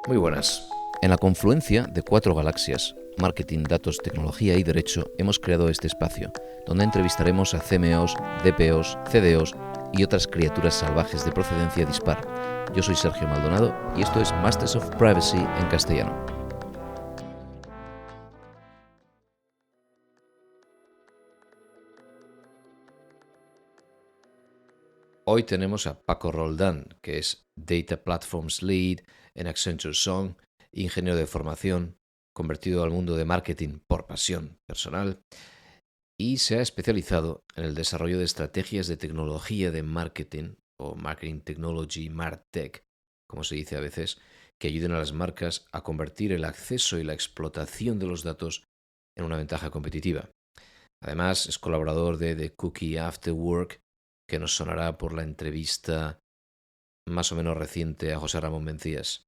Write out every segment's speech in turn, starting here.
Muy buenas. En la confluencia de 4 galaxias, marketing, datos, tecnología y derecho, hemos creado este espacio, donde entrevistaremos a CMOs, DPOs, CDOs y otras criaturas salvajes de procedencia dispar. Yo soy Sergio Maldonado y esto es Masters of Privacy en castellano. Hoy tenemos a Paco Roldán, que es Data Platforms Lead en Accenture Song, ingeniero de formación, convertido al mundo de marketing por pasión personal, y se ha especializado en el desarrollo de estrategias de tecnología de marketing, o Marketing Technology, MarTech, como se dice a veces, que ayuden a las marcas a convertir el acceso y la explotación de los datos en una ventaja competitiva. Además, es colaborador de The Cookie After Work, que nos sonará por la entrevista más o menos reciente a José Ramón Mencías.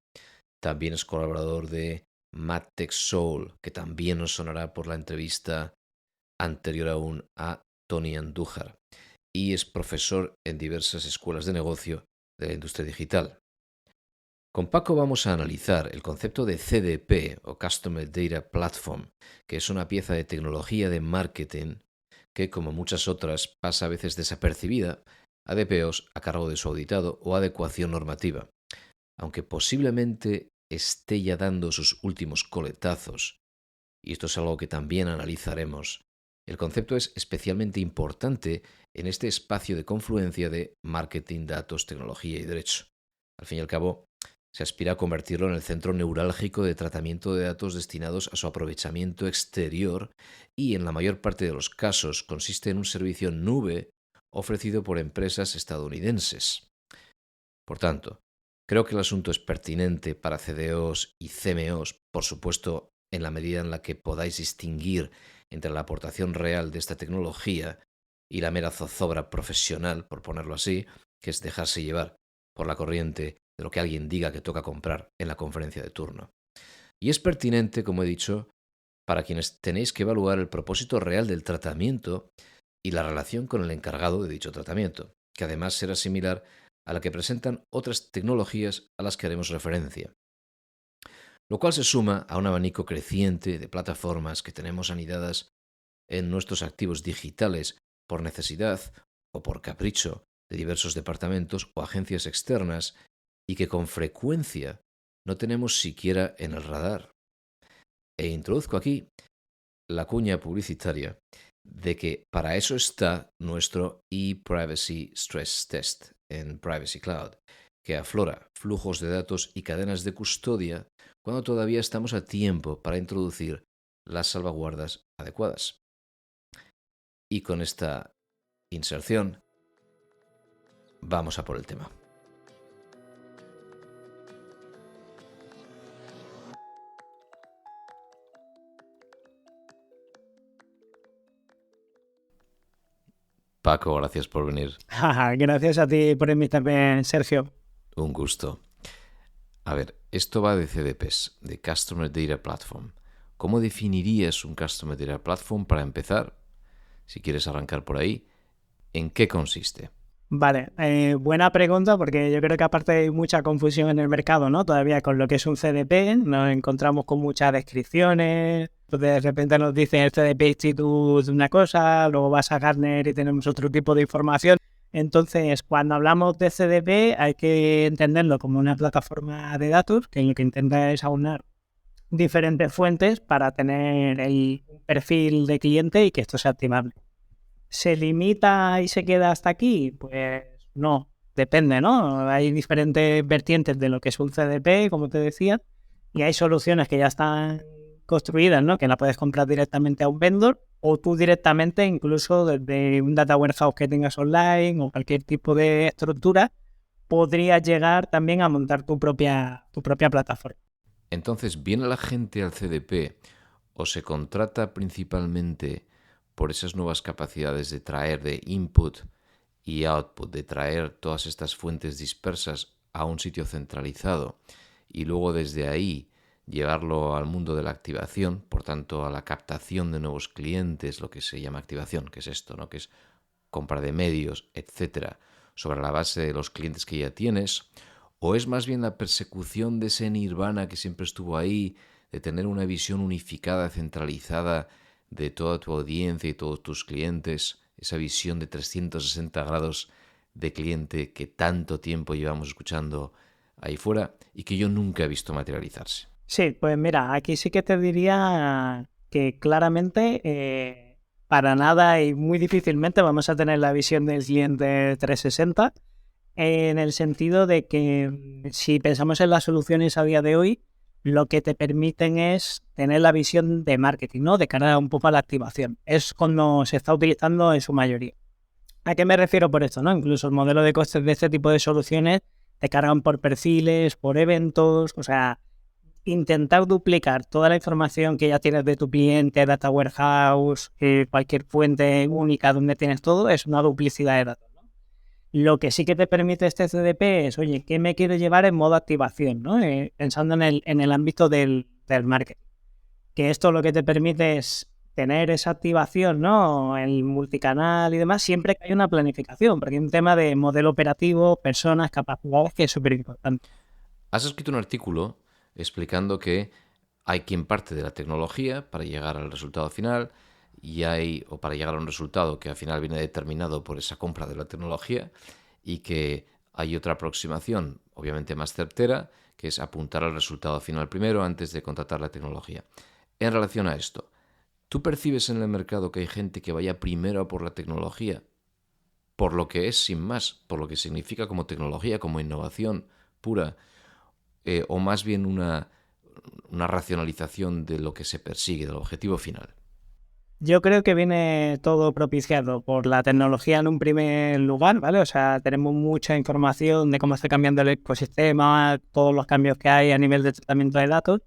También es colaborador de MadTech Soul, que también nos sonará por la entrevista anterior aún a Tony Andújar. Y es profesor en diversas escuelas de negocio de la industria digital. Con Paco vamos a analizar el concepto de CDP o Customer Data Platform, que es una pieza de tecnología de marketing que, como muchas otras, pasa a veces desapercibida a DPOs a cargo de su auditado o adecuación normativa, aunque posiblemente esté ya dando sus últimos coletazos, y esto es algo que también analizaremos. El concepto es especialmente importante en este espacio de confluencia de marketing, datos, tecnología y derecho. Al fin y al cabo, se aspira a convertirlo en el centro neurálgico de tratamiento de datos destinados a su aprovechamiento exterior y, en la mayor parte de los casos, consiste en un servicio nube ofrecido por empresas estadounidenses. Por tanto, creo que el asunto es pertinente para CDOs y CMOs, por supuesto, en la medida en la que podáis distinguir entre la aportación real de esta tecnología y la mera zozobra profesional, por ponerlo así, que es dejarse llevar por la corriente de lo que alguien diga que toca comprar en la conferencia de turno. Y es pertinente, como he dicho, para quienes tenéis que evaluar el propósito real del tratamiento y la relación con el encargado de dicho tratamiento, que además será similar a la que presentan otras tecnologías a las que haremos referencia. Lo cual se suma a un abanico creciente de plataformas que tenemos anidadas en nuestros activos digitales por necesidad o por capricho de diversos departamentos o agencias externas y que con frecuencia no tenemos siquiera en el radar. E introduzco aquí la cuña publicitaria de que para eso está nuestro ePrivacy Stress Test en Privacy Cloud, que aflora flujos de datos y cadenas de custodia cuando todavía estamos a tiempo para introducir las salvaguardas adecuadas. Y con esta inserción, vamos a por el tema. Paco, gracias por venir. Gracias a ti por invitarme, Sergio. Un gusto. A ver, esto va de CDPs, de Customer Data Platform. ¿Cómo definirías un Customer Data Platform para empezar? Si quieres arrancar por ahí, ¿en qué consiste? Vale, buena pregunta porque yo creo que aparte hay mucha confusión en el mercado, ¿no? Todavía con lo que es un CDP, nos encontramos con muchas descripciones, de repente nos dicen el CDP Institute una cosa, luego vas a Gartner y tenemos otro tipo de información. Entonces, cuando hablamos de CDP hay que entenderlo como una plataforma de datos que lo que intenta es aunar diferentes fuentes para tener el perfil de cliente y que esto sea estimable. ¿Se limita y se queda hasta aquí? Pues no, depende, ¿no? Hay diferentes vertientes de lo que es un CDP, como te decía, y hay soluciones que ya están construidas, ¿no? Que la puedes comprar directamente a un vendor o tú directamente, incluso desde un data warehouse que tengas online o cualquier tipo de estructura, podrías llegar también a montar tu propia plataforma. Entonces, ¿viene la gente al CDP o se contrata principalmente por esas nuevas capacidades de traer de input y output, de traer todas estas fuentes dispersas a un sitio centralizado y luego desde ahí llevarlo al mundo de la activación, por tanto a la captación de nuevos clientes, lo que se llama activación, que es esto, ¿no? Que es compra de medios, etcétera, sobre la base de los clientes que ya tienes? ¿O es más bien la persecución de ese nirvana que siempre estuvo ahí, de tener una visión unificada, centralizada de toda tu audiencia y todos tus clientes, esa visión de 360 grados de cliente que tanto tiempo llevamos escuchando ahí fuera y que yo nunca he visto materializarse? Sí, pues mira, aquí sí que te diría que claramente para nada y muy difícilmente vamos a tener la visión del cliente 360 en el sentido de que si pensamos en las soluciones a día de hoy, lo que te permiten es tener la visión de marketing, ¿no? De cara un poco a la activación. Es cuando se está utilizando en su mayoría. ¿A qué me refiero por esto, no? Incluso el modelo de costes de este tipo de soluciones te cargan por perfiles, por eventos, o sea, intentar duplicar toda la información que ya tienes de tu cliente, data warehouse, cualquier fuente única donde tienes todo, es una duplicidad de datos, ¿no? Lo que sí que te permite este CDP es, oye, ¿qué me quiero llevar en modo activación, ¿no? Pensando en el ámbito del marketing. Que esto lo que te permite es tener esa activación, ¿no? El multicanal y demás, siempre que hay una planificación, porque hay un tema de modelo operativo, personas, capacidades, que es súper importante. Has escrito un artículo explicando que hay quien parte de la tecnología para llegar al resultado final o para llegar a un resultado que al final viene determinado por esa compra de la tecnología, y que hay otra aproximación, obviamente más certera, que es apuntar al resultado final primero antes de contratar la tecnología. En relación a esto, ¿tú percibes en el mercado que hay gente que vaya primero a por la tecnología, por lo que es sin más, por lo que significa como tecnología, como innovación pura, o más bien una racionalización de lo que se persigue, del objetivo final? Yo creo que viene todo propiciado por la tecnología en un primer lugar, ¿vale? O sea, tenemos mucha información de cómo está cambiando el ecosistema, todos los cambios que hay a nivel de tratamiento de datos,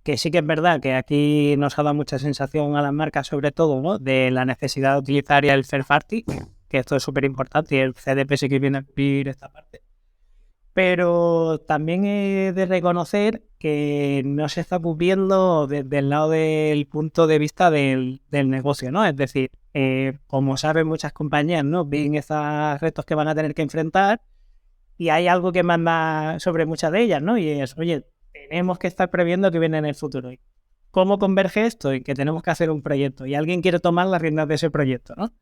que sí que es verdad que aquí nos ha dado mucha sensación a las marcas, sobre todo, ¿no? De la necesidad de utilizar ya el third party, que esto es súper importante y el CDP sí que viene a cubrir esta parte. Pero también he de reconocer que no se está cubriendo desde el lado del punto de vista del negocio, ¿no? Es decir, como saben muchas compañías, ¿no? Ven esos retos que van a tener que enfrentar y hay algo que manda sobre muchas de ellas, ¿no? Y es, oye, tenemos que estar previendo que viene en el futuro. ¿Cómo converge esto? Y que tenemos que hacer un proyecto y alguien quiere tomar las riendas de ese proyecto, ¿no?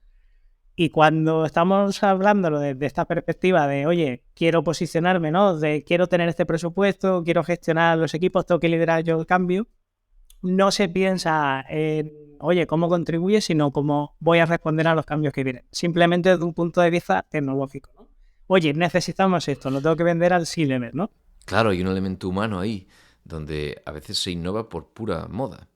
Y cuando estamos hablando de esta perspectiva de, oye, quiero posicionarme, ¿no? De quiero tener este presupuesto, quiero gestionar los equipos, tengo que liderar yo el cambio, no se piensa en, oye, cómo contribuye, sino cómo voy a responder a los cambios que vienen. Simplemente desde un punto de vista tecnológico, ¿no? Oye, necesitamos esto, lo tengo que vender al C-level, ¿no? Claro, hay un elemento humano ahí, donde a veces se innova por pura moda,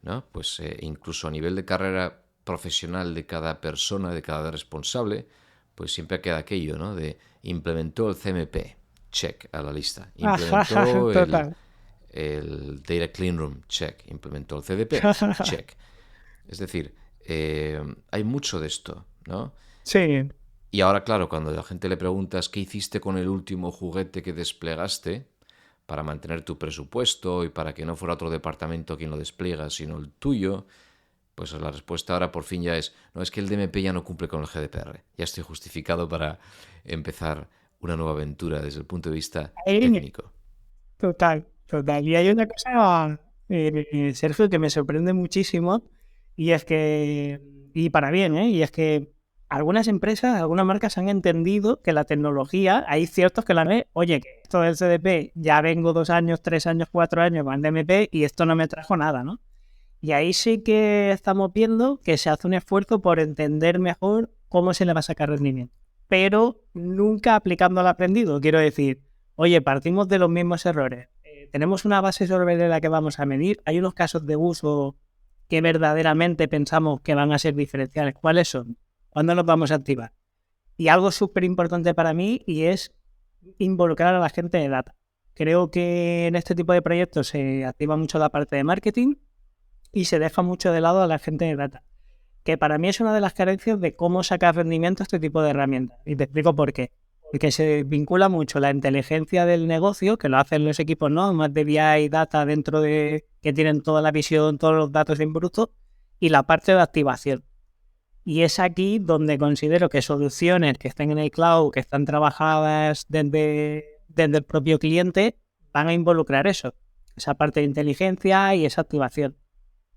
¿no? Pues incluso a nivel de carrera profesional de cada persona, de cada responsable, pues siempre queda aquello, ¿no? De implementó el CMP, check a la lista. Implementó Total. el Data Clean Room, check. Implementó el CDP, check. Es decir, hay mucho de esto, ¿no? Sí, Y ahora, claro, cuando a la gente le preguntas qué hiciste con el último juguete que desplegaste para mantener tu presupuesto y para que no fuera otro departamento quien lo despliega, sino el tuyo, pues la respuesta ahora por fin ya es, no, es que el DMP ya no cumple con el GDPR. Ya estoy justificado para empezar una nueva aventura desde el punto de vista ahí, técnico. total. Y hay una cosa, Sergio, que me sorprende muchísimo, y es que, y para bien, ¿eh? Y es que algunas empresas, algunas marcas han entendido que la tecnología, hay ciertos que la ven, oye, que esto del CDP, ya vengo 2 años, 3 años, 4 años con DMP y esto no me trajo nada, ¿no? Y ahí sí que estamos viendo que se hace un esfuerzo por entender mejor cómo se le va a sacar rendimiento, pero nunca aplicando al aprendido. Quiero decir, oye, partimos de los mismos errores. Tenemos una base sobre la que vamos a medir. Hay unos casos de uso que verdaderamente pensamos que van a ser diferenciales. ¿Cuáles son? ¿Cuándo los vamos a activar? Y algo súper importante para mí y es involucrar a la gente de data. Creo que en este tipo de proyectos se activa mucho la parte de marketing y se deja mucho de lado a la gente de data, que para mí es una de las carencias de cómo sacar rendimiento a este tipo de herramientas. Y te explico por qué. Porque se vincula mucho la inteligencia del negocio, que lo hacen los equipos, ¿no? Más de BI y data dentro de que tienen toda la visión, todos los datos en bruto, y la parte de activación. Y es aquí donde considero que soluciones que estén en el cloud, que están trabajadas desde desde el propio cliente van a involucrar eso, esa parte de inteligencia y esa activación.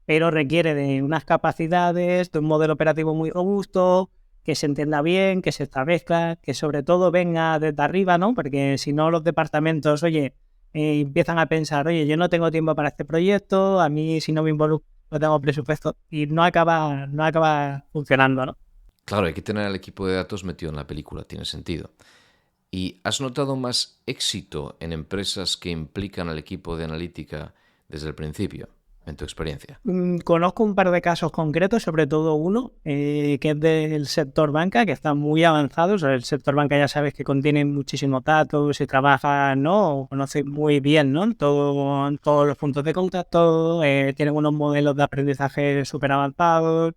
Pero requiere de unas capacidades, de un modelo operativo muy robusto, que se entienda bien, que se establezca, que sobre todo venga desde arriba, ¿no? Porque si no los departamentos, oye, empiezan a pensar, oye, yo no tengo tiempo para este proyecto, a mí si no me involucro no tengo presupuesto y no acaba funcionando, ¿no? Claro, hay que tener al equipo de datos metido en la película, tiene sentido. ¿Y has notado más éxito en empresas que implican al equipo de analítica desde el principio, en tu experiencia? Conozco un par de casos concretos, sobre todo uno que es del sector banca, que está muy avanzado. O sea, el sector banca ya sabes que contiene muchísimos datos, se trabaja, ¿no? O conoce muy bien, ¿no? Todos los puntos de contacto, tienen unos modelos de aprendizaje súper avanzados.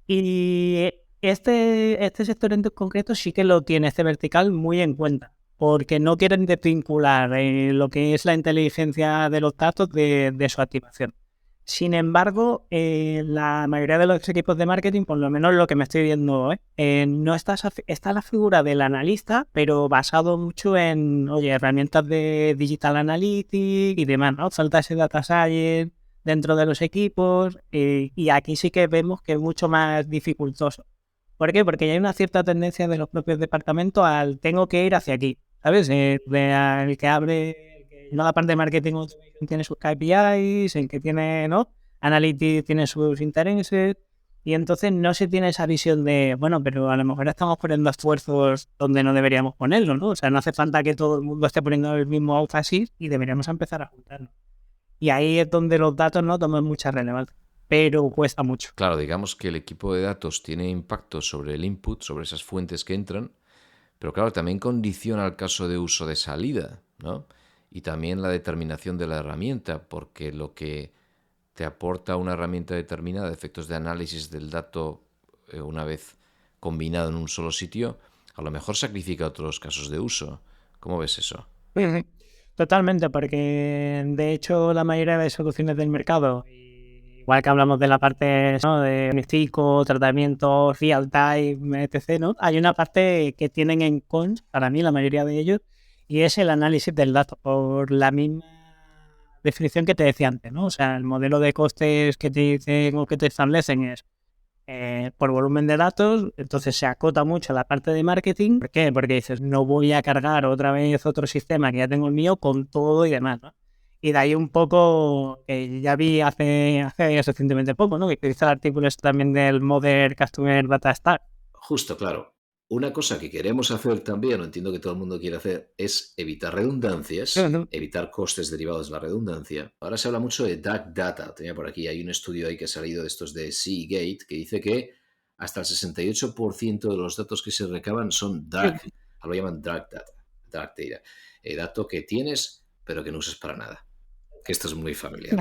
Y este sector en concreto sí que lo tiene, este vertical, muy en cuenta, porque no quieren desvincular lo que es la inteligencia de los datos de su activación. Sin embargo, la mayoría de los equipos de marketing, por lo menos lo que me estoy viendo, no está la figura del analista, pero basado mucho en, oye, herramientas de digital analytics y demás, ¿no? Falta ese data science dentro de los equipos y aquí sí que vemos que es mucho más dificultoso. ¿Por qué? Porque ya hay una cierta tendencia de los propios departamentos al tengo que ir hacia aquí, ¿sabes? El que abre, no la parte de marketing automation tiene sus KPIs, el que tiene, ¿no? Analytics tiene sus intereses y entonces no se tiene esa visión de, bueno, pero a lo mejor estamos poniendo esfuerzos donde no deberíamos ponerlos, ¿no? O sea, no hace falta que todo el mundo esté poniendo el mismo énfasis y deberíamos empezar a juntarnos. Y ahí es donde los datos no toman mucha relevancia, pero cuesta mucho. Claro, digamos que el equipo de datos tiene impacto sobre el input, sobre esas fuentes que entran, pero claro, también condiciona el caso de uso de salida, ¿no? Y también la determinación de la herramienta, porque lo que te aporta una herramienta determinada de efectos de análisis del dato una vez combinado en un solo sitio, a lo mejor sacrifica otros casos de uso. ¿Cómo ves eso? Ujú. Totalmente, porque de hecho la mayoría de soluciones del mercado, igual que hablamos de la parte, ¿no? De diagnóstico, tratamiento, real time, etc., ¿no? Hay una parte que tienen en cons, para mí la mayoría de ellos, y es el análisis del dato, por la misma definición que te decía antes, ¿no? O sea, el modelo de costes que te dicen o que te establecen es por volumen de datos, entonces se acota mucho la parte de marketing. ¿Por qué? Porque dices, no voy a cargar otra vez otro sistema que ya tengo el mío con todo y demás, ¿no? Y de ahí un poco, que ya vi hace recientemente poco, ¿no? Que hice el artículo este también del Modern Customer Data Stack. Justo, claro. Una cosa que queremos hacer también, o entiendo que todo el mundo quiere hacer, es evitar redundancias, Ujú. evitar costes derivados de la redundancia. Ahora se habla mucho de dark data. Tenía por aquí, hay un estudio ahí que ha salido de estos de Seagate que dice que hasta el 68% de los datos que se recaban son dark, lo llaman dark data, dato que tienes pero que no usas para nada. Que esto es muy familiar.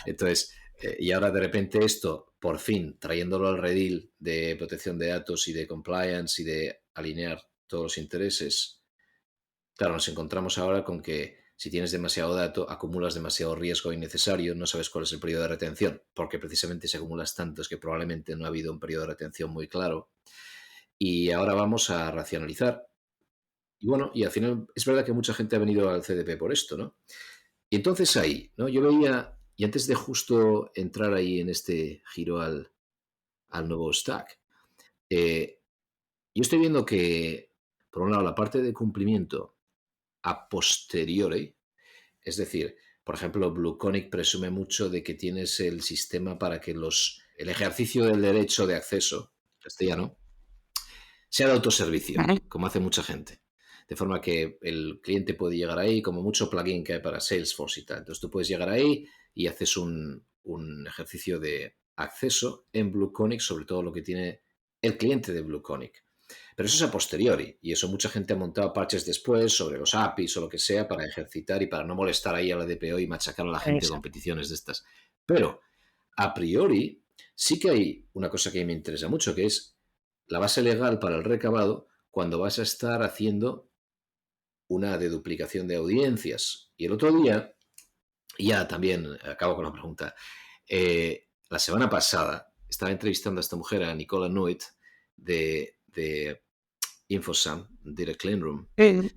Entonces, y ahora de repente esto, por fin, trayéndolo al redil de protección de datos y de compliance y de alinear todos los intereses, claro, nos encontramos ahora con que si tienes demasiado dato, acumulas demasiado riesgo innecesario, no sabes cuál es el periodo de retención, porque precisamente si acumulas tanto es que probablemente no ha habido un periodo de retención muy claro. Y ahora vamos a racionalizar. Y bueno, y al final es verdad que mucha gente ha venido al CDP por esto, ¿no? Y entonces ahí, ¿no? Yo veía, y antes de justo entrar ahí en este giro al nuevo stack, eh, yo estoy viendo que, por un lado, la parte de cumplimiento a posteriori, es decir, por ejemplo, BlueConic presume mucho de que tienes el sistema para que el ejercicio del derecho de acceso, castellano, sea de autoservicio, como hace mucha gente. De forma que el cliente puede llegar ahí, como mucho plugin que hay para Salesforce y tal. Entonces tú puedes llegar ahí y haces un ejercicio de acceso en BlueConic sobre todo lo que tiene el cliente de BlueConic. Pero eso es a posteriori y eso mucha gente ha montado parches después sobre los APIs o lo que sea para ejercitar y para no molestar ahí a la DPO y machacar a la gente con Exacto. peticiones de estas. Pero a priori sí que hay una cosa que me interesa mucho, que es la base legal para el recabado cuando vas a estar haciendo una deduplicación de audiencias. Y el otro día, ya también acabo con la pregunta, la semana pasada estaba entrevistando a esta mujer, a Nicola Nuit, de Infosam, Direct Clean Room, Sí.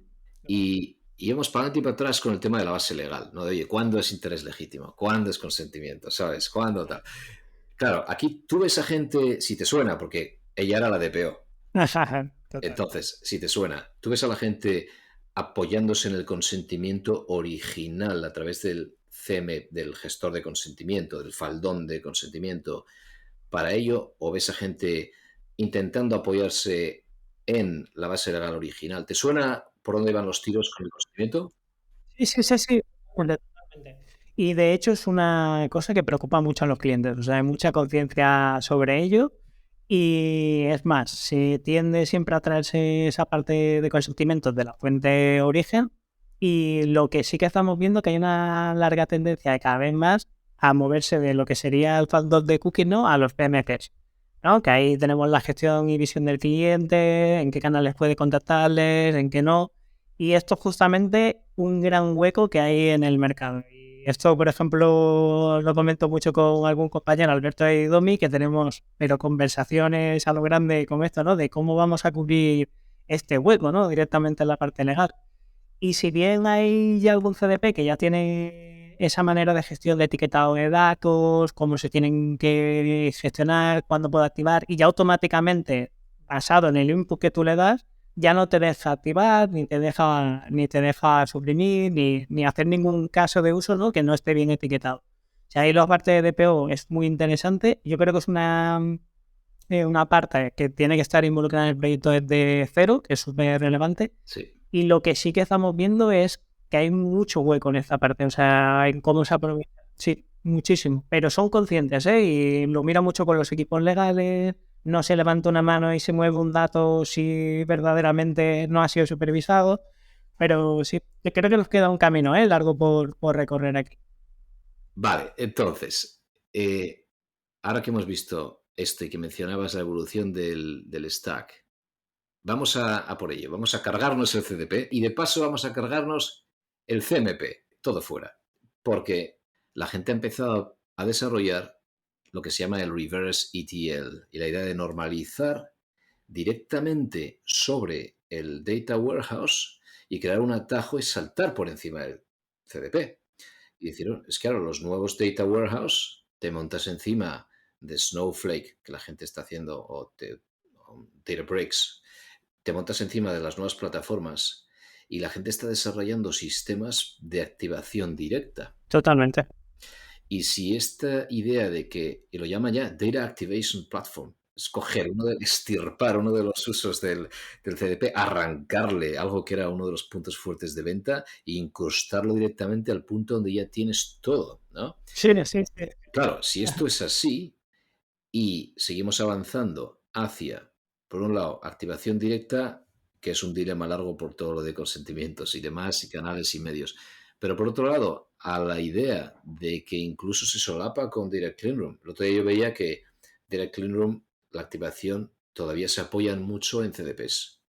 y Y íbamos para adelante y para atrás con el tema de la base legal, ¿no? De, oye, ¿cuándo es interés legítimo? ¿Cuándo es consentimiento? ¿Sabes? ¿Cuándo tal? Claro, aquí tú ves a gente, si te suena, porque ella era la DPO. Total. Entonces, si te suena, tú ves a la gente apoyándose en el consentimiento original a través del CM, del gestor de consentimiento, del faldón de consentimiento para ello, o ves a gente intentando apoyarse en la base legal original. ¿Te suena por dónde van los tiros con el consentimiento? Sí, sí, sí, sí. Totalmente. Y de hecho es una cosa que preocupa mucho a los clientes. O sea, hay mucha conciencia sobre ello. Y es más, se tiende siempre a traerse esa parte de consentimientos de la fuente de origen. Y lo que sí que estamos viendo que hay una larga tendencia de cada vez más a moverse de lo que sería el faldón de cookies, ¿no? A los PMPs, ¿no? Que ahí tenemos la gestión y visión del cliente, en qué canales puede contactarles, en qué no. Y esto es justamente un gran hueco que hay en el mercado. Y esto, por ejemplo, lo comento mucho con algún compañero, Alberto y Domi, que tenemos pero conversaciones a lo grande con esto, ¿no? De cómo vamos a cubrir este hueco, ¿no? Directamente en la parte legal. Y si bien hay ya algún CDP que ya tiene esa manera de gestión de etiquetado de datos, cómo se tienen que gestionar, cuándo puedo activar, y ya automáticamente, basado en el input que tú le das, ya no te deja activar, ni te deja suprimir, ni hacer ningún caso de uso, ¿no? Que no esté bien etiquetado. O sea, ahí la parte de DPO es muy interesante. Yo creo que es una parte que tiene que estar involucrada en el proyecto desde cero, que es súper relevante. Sí. Y lo que sí que estamos viendo es que hay mucho hueco en esta parte, o sea, en cómo se aprovecha. Sí, muchísimo. Pero son conscientes, ¿eh? Y lo mira mucho con los equipos legales. No se levanta una mano y se mueve un dato si verdaderamente no ha sido supervisado. Pero sí, yo creo que nos queda un camino, ¿eh? Largo por recorrer aquí. Vale, entonces, ahora que hemos visto esto y que mencionabas la evolución del stack, vamos a por ello. Vamos a cargarnos el CDP y de paso vamos a cargarnos el CMP, todo fuera. Porque la gente ha empezado a desarrollar lo que se llama el reverse ETL y la idea de normalizar directamente sobre el data warehouse y crear un atajo y saltar por encima del CDP. Y dijeron, es que ahora los nuevos data warehouse te montas encima de Snowflake, que la gente está haciendo, o Databricks, te montas encima de las nuevas plataformas y la gente está desarrollando sistemas de activación directa. Totalmente. Y si esta idea de que, y lo llama ya Data Activation Platform, escoger estirpar uno de los usos del CDP, arrancarle algo que era uno de los puntos fuertes de venta e incrustarlo directamente al punto donde ya tienes todo, ¿no? Sí, sí, sí. Claro, si esto es así y seguimos avanzando hacia, por un lado, activación directa, que es un dilema largo por todo lo de consentimientos y demás, y canales y medios. Pero por otro lado, a la idea de que incluso se solapa con Direct Clean Room. El otro día yo veía que Direct Clean Room, la activación, todavía se apoyan mucho en CDPs.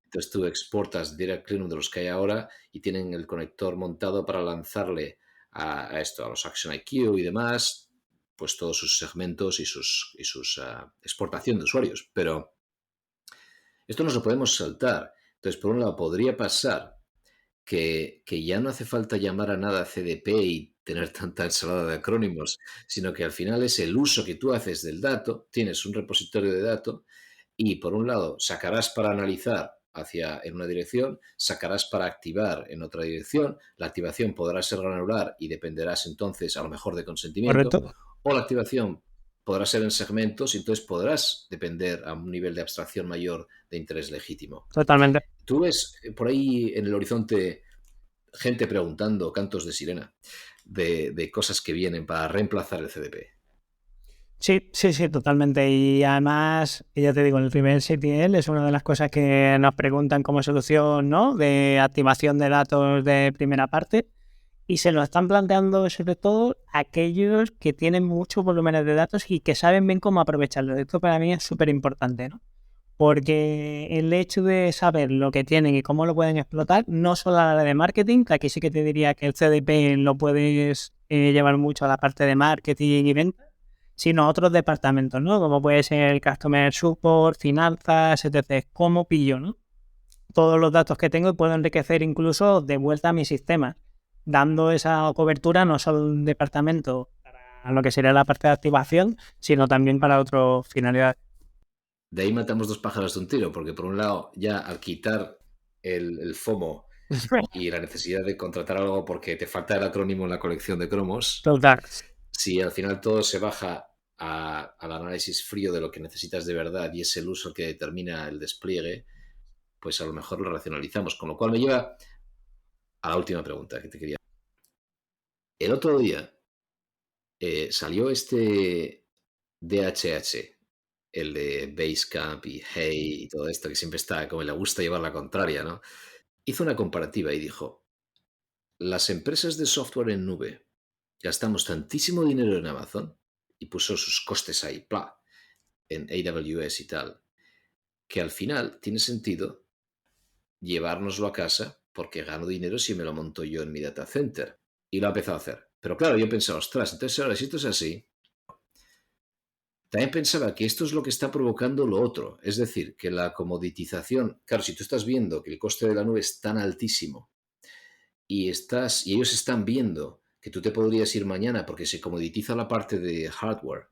Entonces tú exportas Direct Clean Room de los que hay ahora y tienen el conector montado para lanzarle a esto, a los Action IQ y demás, pues todos sus segmentos y sus exportación de usuarios. Pero esto nos lo podemos saltar. Entonces, por un lado, podría pasar que ya no hace falta llamar a nada CDP y tener tanta ensalada de acrónimos, sino que al final es el uso que tú haces del dato, tienes un repositorio de datos y por un lado sacarás para analizar en una dirección, sacarás para activar en otra dirección, la activación podrá ser granular y dependerás entonces a lo mejor de consentimiento, Correcto. o la activación podrá ser en segmentos y entonces podrás depender a un nivel de abstracción mayor de interés legítimo. Totalmente. Tú ves por ahí en el horizonte gente preguntando, cantos de sirena, de cosas que vienen para reemplazar el CDP. Sí, sí, sí, totalmente. Y además, ya te digo, el primer CTL es una de las cosas que nos preguntan como solución, ¿no? De activación de datos de primera parte. Y se lo están planteando sobre todo aquellos que tienen muchos volúmenes de datos y que saben bien cómo aprovecharlos. Esto para mí es súper importante, ¿no? Porque el hecho de saber lo que tienen y cómo lo pueden explotar, no solo a la de marketing, que aquí sí que te diría que el CDP lo puedes llevar mucho a la parte de marketing y venta, sino a otros departamentos, ¿no? Como puede ser el Customer Support, finanzas, etc. ¿Cómo pillo, no? todos los datos que tengo y puedo enriquecer incluso de vuelta a mi sistema, dando esa cobertura no solo al departamento para lo que sería la parte de activación, sino también para otras finalidades. De ahí matamos dos pájaros de un tiro, porque por un lado, ya al quitar el FOMO y la necesidad de contratar algo porque te falta el acrónimo en la colección de cromos, Total. si al final todo se baja al análisis frío de lo que necesitas de verdad y es el uso que determina el despliegue, pues a lo mejor lo racionalizamos. Con lo cual me lleva a la última pregunta que te quería. El otro día salió este DHH, el de Basecamp y Hey y todo esto, que siempre está como le gusta llevar la contraria, ¿no? Hizo una comparativa y dijo, las empresas de software en nube gastamos tantísimo dinero en Amazon y puso sus costes ahí, ¡plá!, en AWS y tal, que al final tiene sentido llevárnoslo a casa porque gano dinero si me lo monto yo en mi data center. Y lo ha empezado a hacer. Pero claro, yo pensaba, ostras, entonces ahora si esto es así, también pensaba que esto es lo que está provocando lo otro. Es decir, que la comoditización, claro, si tú estás viendo que el coste de la nube es tan altísimo y ellos están viendo que tú te podrías ir mañana porque se comoditiza la parte de hardware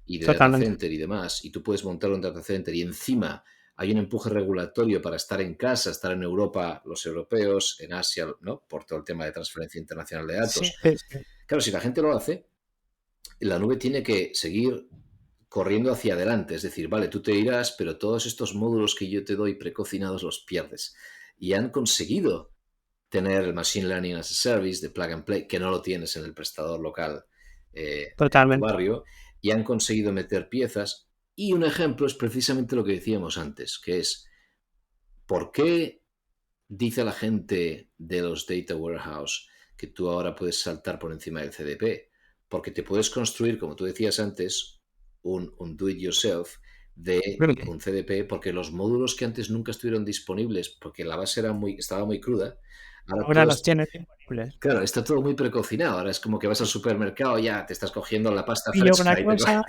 y de data Totalmente. center y demás, y tú puedes montar un data center y encima hay un empuje regulatorio para estar en casa, estar en Europa, los europeos, en Asia, ¿no?, por todo el tema de transferencia internacional de Sí, datos. sí. Claro, si la gente lo hace, la nube tiene que seguir corriendo hacia adelante, es decir, vale, tú te irás, pero todos estos módulos que yo te doy precocinados los pierdes. Y han conseguido tener el Machine Learning as a Service de Plug and Play, que no lo tienes en el prestador local en tu Totalmente. barrio, y han conseguido meter piezas. Y un ejemplo es precisamente lo que decíamos antes, que es, ¿por qué dice la gente de los Data Warehouse que tú ahora puedes saltar por encima del CDP? Porque te puedes construir, como tú decías antes, un do-it-yourself de un CDP, porque los módulos que antes nunca estuvieron disponibles, porque la base estaba muy cruda, ahora Ahora todo los tienes disponibles. claro, está todo muy precocinado. Ahora es como que vas al supermercado, ya te estás cogiendo la pasta Y yo una fresca y cosa,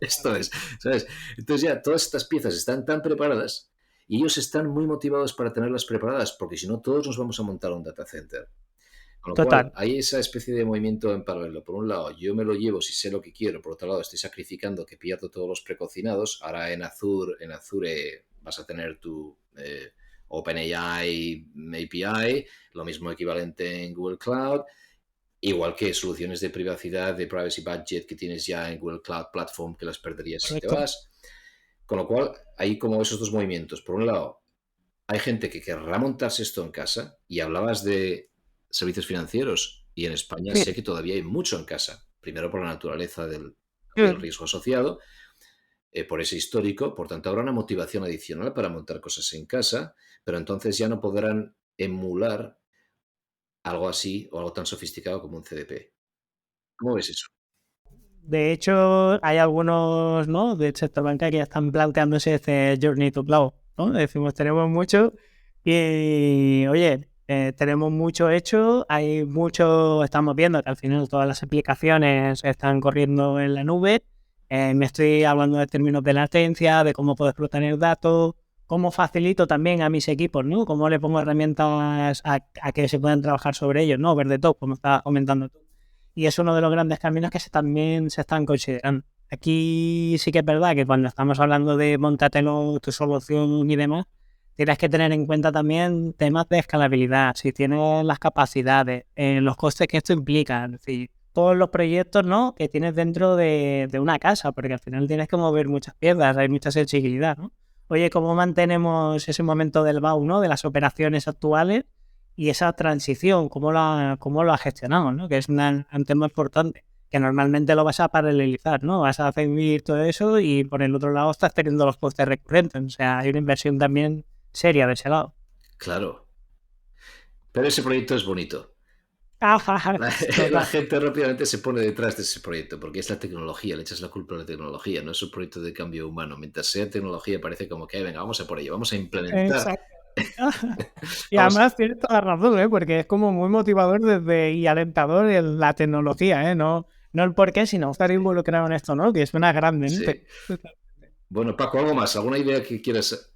esto es, ¿sabes? Entonces ya todas estas piezas están tan preparadas y ellos están muy motivados para tenerlas preparadas, porque si no todos nos vamos a montar un data center. Con lo cual, total. hay esa especie de movimiento en paralelo. Por un lado, yo me lo llevo si sé lo que quiero. Por otro lado, estoy sacrificando que pierdo todos los precocinados. Ahora en Azure vas a tener tu OpenAI API, lo mismo equivalente en Google Cloud, igual que soluciones de privacidad, de privacy budget que tienes ya en Google Cloud Platform, que las perderías si te Correcto. vas. Con lo cual, hay como esos dos movimientos. Por un lado, hay gente que querrá montarse esto en casa, y hablabas de servicios financieros, y en España sé que todavía hay mucho en casa. Primero por la naturaleza del riesgo asociado, por ese histórico, por tanto habrá una motivación adicional para montar cosas en casa, pero entonces ya no podrán emular algo así o algo tan sofisticado como un CDP. ¿Cómo ves eso? De hecho, hay algunos, ¿no?, del sector bancario que ya están planteándose este Journey to Cloud, ¿no? Decimos, tenemos mucho y, oye, tenemos mucho hecho, hay mucho, estamos viendo que al final todas las aplicaciones están corriendo en la nube. Me estoy hablando de términos de latencia, de cómo puedo explotar el dato, cómo facilito también a mis equipos, ¿no? Cómo le pongo herramientas a que se puedan trabajar sobre ellos, ¿no? Over the top, como estabas comentando tú. Y es uno de los grandes caminos que también se están considerando. Aquí sí que es verdad que cuando estamos hablando de montártelo, tu solución y demás, tienes que tener en cuenta también temas de escalabilidad, si tienes las capacidades, los costes que esto implica, es decir, todos los proyectos, ¿no?, que tienes dentro de una casa, porque al final tienes que mover muchas piezas, hay mucha sensibilidad, ¿no? Oye, ¿cómo mantenemos ese momento del BAU, ¿no?, de las operaciones actuales y esa transición, cómo lo gestionamos, ¿no? Que es un tema importante, que normalmente lo vas a paralelizar, ¿no? Vas a hacer todo eso y por el otro lado estás teniendo los costes recurrentes. O sea, hay una inversión también seria de ese lado. Claro, pero ese proyecto es bonito. La Total. gente rápidamente se pone detrás de ese proyecto porque es la tecnología, le echas la culpa a la tecnología, no es un proyecto de cambio humano. Mientras sea tecnología parece como que, venga, vamos a por ello, vamos a implementar. Exacto. Y Vamos, además tienes toda la razón, ¿eh? Porque es como muy motivador y alentador la tecnología, ¿eh? No el por qué, sino estar involucrado en esto, ¿no? Que suena grande, ¿no? sí. Bueno, Paco, algo más, ¿alguna idea que quieras?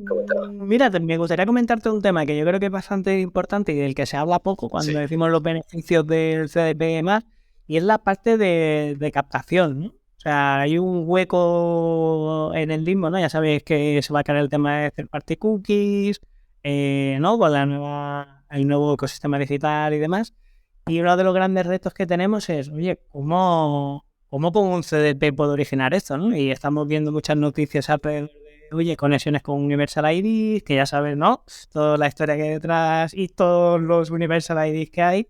comentar. Mira, me gustaría comentarte un tema que yo creo que es bastante importante y del que se habla poco cuando Sí, decimos los beneficios del CDP y demás, y es la parte de captación, ¿no? O sea, hay un hueco en el limbo, ¿no? Ya sabéis que se va a crear el tema de third party cookies, ¿no? Con el nuevo ecosistema digital y demás. Y uno de los grandes retos que tenemos es, oye, ¿cómo con un CDP puedo originar esto, ¿no? Y estamos viendo muchas noticias alrededor de, oye, conexiones con Universal ID, que ya sabes, ¿no? Toda la historia que hay detrás y todos los Universal IDs que hay.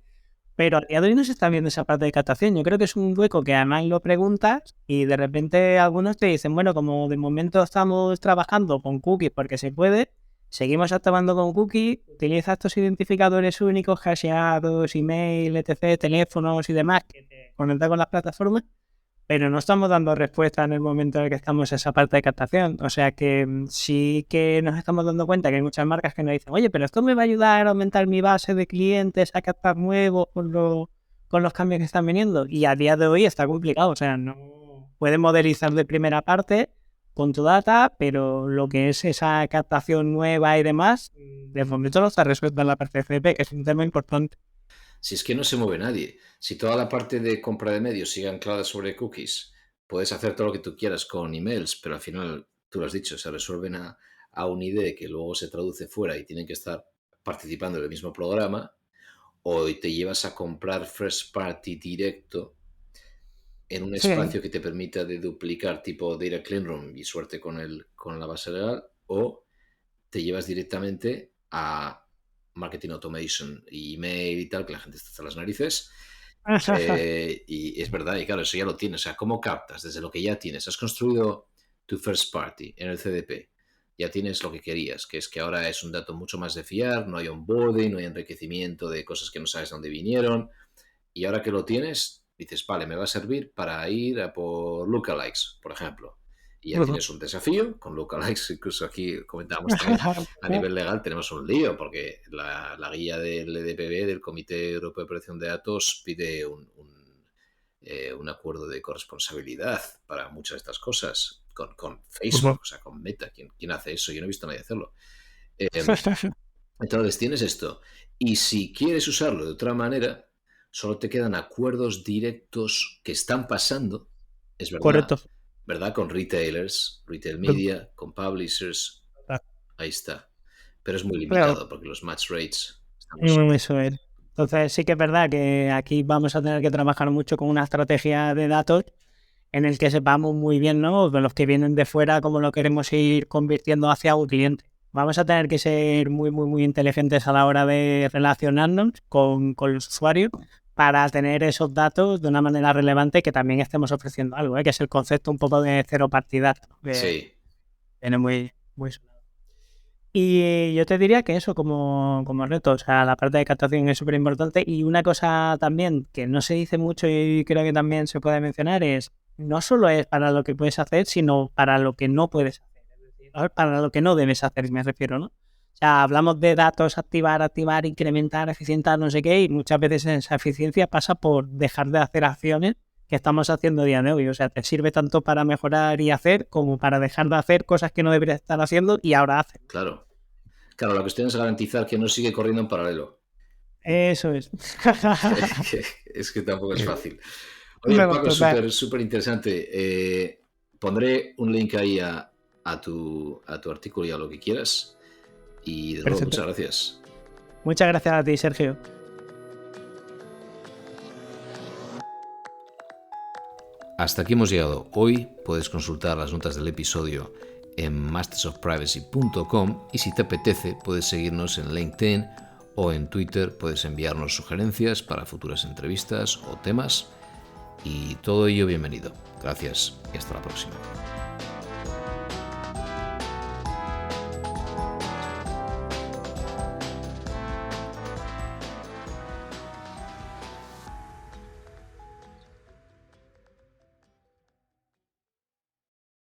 Pero a día de hoy no se está viendo esa parte de captación. Yo creo que es un hueco que además lo preguntas y de repente algunos te dicen, bueno, como de momento estamos trabajando con cookies porque se puede, seguimos activando con cookies, utiliza estos identificadores únicos, hasheados, email, etc., teléfonos y demás que te conectan con las plataformas, pero no estamos dando respuesta en el momento en el que estamos en esa parte de captación. O sea que sí que nos estamos dando cuenta que hay muchas marcas que nos dicen, oye, pero esto me va a ayudar a aumentar mi base de clientes, a captar nuevos con los cambios que están viniendo. Y a día de hoy está complicado. O sea, no puedes modelizar de primera parte con tu data, pero lo que es esa captación nueva y demás, de momento no está resuelto en la parte de CDP, que es un tema importante. si es que no se mueve nadie, si toda la parte de compra de medios sigue anclada sobre cookies, puedes hacer todo lo que tú quieras con emails, pero al final, tú lo has dicho, se resuelven a un ID que luego se traduce fuera y tienen que estar participando en el mismo programa, o te llevas a comprar first party directo en un Sí. espacio que te permita de duplicar tipo Data Clean Room y suerte con la base legal, o te llevas directamente a marketing automation y email y tal, que la gente está hasta las narices. Y es verdad, y claro, eso ya lo tienes. O sea, ¿cómo captas desde lo que ya tienes? Has construido tu first party en el CDP. Ya tienes lo que querías, que es que ahora es un dato mucho más de fiar, no hay onboarding, no hay enriquecimiento de cosas que no sabes dónde vinieron. Y ahora que lo tienes, dices, vale, me va a servir para ir a por lookalikes, por ejemplo. Y ya tienes un desafío con lookalikes, incluso aquí comentábamos también, a nivel legal tenemos un lío, porque la guía del EDPB, del Comité Europeo de Protección de Datos, pide un acuerdo de corresponsabilidad para muchas de estas cosas, con Facebook, o sea, con Meta. ¿Quién hace eso? Yo no he visto a nadie hacerlo. Entonces tienes esto. Y si quieres usarlo de otra manera, solo te quedan acuerdos directos que están pasando, es verdad, Correcto. ¿verdad? Con retailers, retail media, con publishers, ahí está. Pero es muy Claro, limitado porque los match rates están muy subidos. eso es. Entonces sí que es verdad que aquí vamos a tener que trabajar mucho con una estrategia de datos en el que sepamos muy bien, ¿no? De los que vienen de fuera, cómo lo queremos ir convirtiendo hacia un cliente. Vamos a tener que ser muy inteligentes a la hora de relacionarnos con los usuarios para tener esos datos de una manera relevante que también estemos ofreciendo algo, ¿eh? Que es el concepto un poco de cero partida, que Sí, viene muy sonado. Y yo te diría que eso como reto, o sea, la parte de captación es súper importante. Y una cosa también que no se dice mucho y creo que también se puede mencionar es, no solo es para lo que puedes hacer, sino para lo que no puedes hacer. Es decir, para lo que no debes hacer, me refiero, ¿no? O sea, hablamos de datos, activar, incrementar, eficientar, no sé qué, y muchas veces esa eficiencia pasa por dejar de hacer acciones que estamos haciendo a día de hoy. O sea, te sirve tanto para mejorar y hacer como para dejar de hacer cosas que no deberías estar haciendo y ahora haces. claro. Claro, la cuestión es garantizar que no sigue corriendo en paralelo. Eso es. Es que tampoco es fácil. Oye, No, Paco, total. súper interesante. Pondré un link ahí a tu artículo y a lo que quieras. Y de nuevo, Perfecto. muchas gracias. Muchas gracias a ti, Sergio. Hasta aquí hemos llegado. Hoy puedes consultar las notas del episodio en mastersofprivacy.com y si te apetece puedes seguirnos en LinkedIn o en Twitter, puedes enviarnos sugerencias para futuras entrevistas o temas y todo ello bienvenido. Gracias y hasta la próxima.